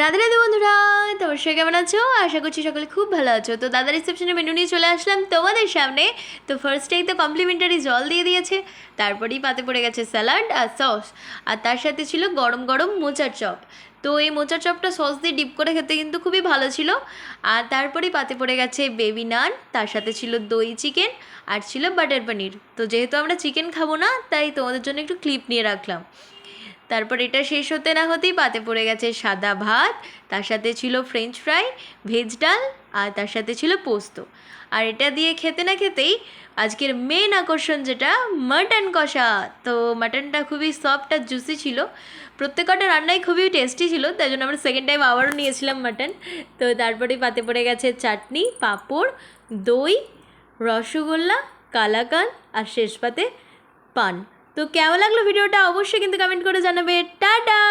রাধে রাধে বন্ধুরা, তোমার সবাই কেমন আছো? আশা করছি সকলে খুব ভালো আছো। তো দাদা রিসেপশনের মেনু নিয়ে চলে আসলাম তোমাদের সামনে। তো ফার্স্টেই তো কমপ্লিমেন্টারি জল দিয়ে দিয়েছে, তারপরেই পাতে পড়ে গেছে স্যালাড আর সস, আর তার সাথে ছিল গরম গরম মোচার চপ। তো এই মোচার চপটা সস দিয়ে ডিপ করে খেতে কিন্তু খুবই ভালো ছিল। আর তারপরেই পাতে পড়ে গেছে বেবি নান, তার সাথে ছিল দই চিকেন আর ছিল বাটার পনির। তো যেহেতু আমরা চিকেন খাবো না, তাই তোমাদের জন্য একটু ক্লিপ নিয়ে রাখলাম। তারপর এটা শেষ হতে না হতেই পাতে পড়ে গেছে সাদা ভাত, তার সাথে ছিল ফ্রেঞ্চ ফ্রাই, ভেজ ডাল, আর তার সাথে ছিল পোস্ত। আর এটা দিয়ে খেতে না খেতেই আজকের মেন আকর্ষণ, যেটা মাটন কষা। তো মাটনটা খুবই সফট আর জুসি ছিল, প্রত্যেকটা রান্নাই খুবই টেস্টি ছিল, তাই জন্য আমরা সেকেন্ড টাইম আবারও নিয়েছিলাম মাটন। তো তারপরে পাতে পড়ে গেছে চাটনি, পাঁপড়, দই, রসগোল্লা, কালাকাঁদ, আর শেষ পাতে পান। তো কেমন লাগলো ভিডিওটা অবশ্যই কিন্তু কমেন্ট করে জানাবে। টাটা।